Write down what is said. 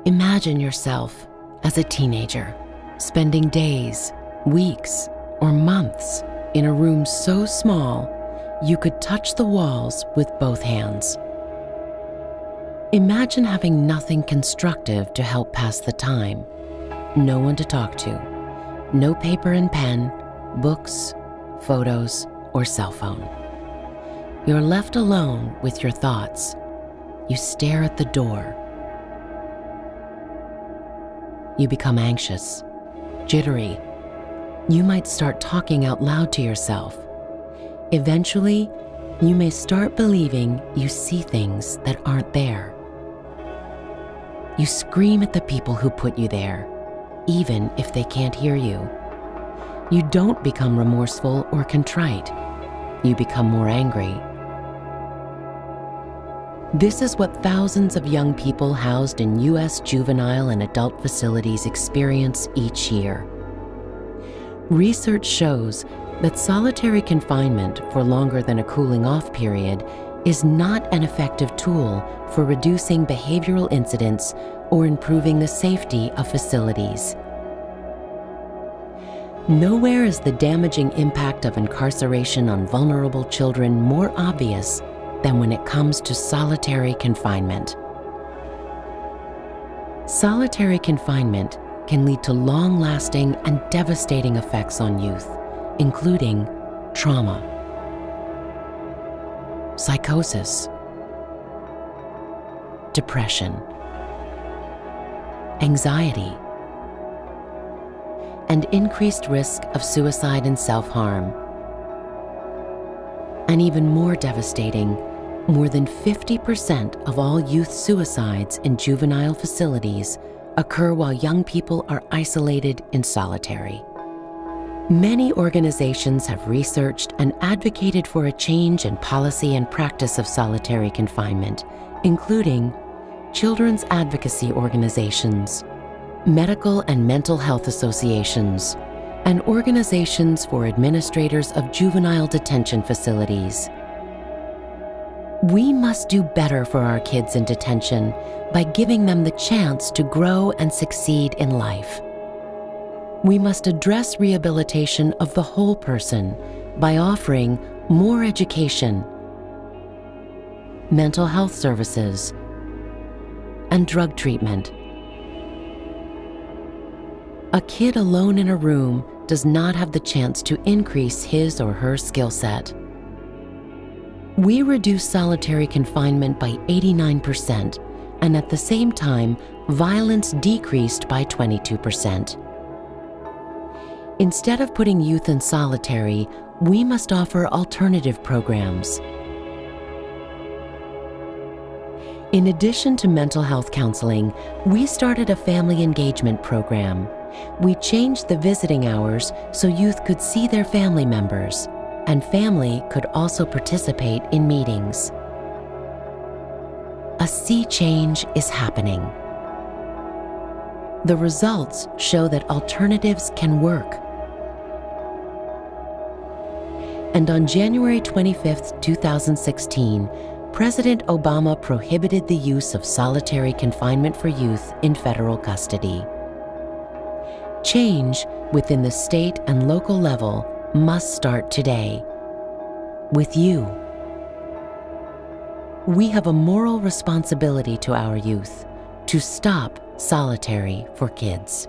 Imagine yourself as a teenager, spending days, weeks, or months in a room so small you could touch the walls with both hands. Imagine having nothing constructive to help pass the time, no one to talk to, no paper and pen, books, photos, or cell phone. You're left alone with your thoughts. You stare at the door. You become anxious, jittery. You might start talking out loud to yourself. Eventually, you may start believing you see things that aren't there. You scream at the people who put you there, even if they can't hear you. You don't become remorseful or contrite. You become more angry. This is what thousands of young people housed in U.S. juvenile and adult facilities experience each year. Research shows that solitary confinement for longer than a cooling-off period is not an effective tool for reducing behavioral incidents or improving the safety of facilities. Nowhere is the damaging impact of incarceration on vulnerable children more obvious than when it comes to solitary confinement. Solitary confinement can lead to long-lasting and devastating effects on youth, including trauma, psychosis, depression, anxiety, and increased risk of suicide and self-harm. And even more devastating, more than 50% of all youth suicides in juvenile facilities occur while young people are isolated in solitary. Many organizations have researched and advocated for a change in policy and practice of solitary confinement, including children's advocacy organizations, medical and mental health associations, and organizations for administrators of juvenile detention facilities. We must do better for our kids in detention by giving them the chance to grow and succeed in life. We must address rehabilitation of the whole person by offering more education, mental health services, and drug treatment. A kid alone in a room does not have the chance to increase his or her skill set. We reduced solitary confinement by 89%, and at the same time, violence decreased by 22%. Instead of putting youth in solitary, we must offer alternative programs. In addition to mental health counseling, we started a family engagement program. We changed the visiting hours so youth could see their family members, and family could also participate in meetings. A sea change is happening. The results show that alternatives can work. And on January 25, 2016, President Obama prohibited the use of solitary confinement for youth in federal custody. Change within the state and local level must start today, with you. We have a moral responsibility to our youth to stop solitary for kids.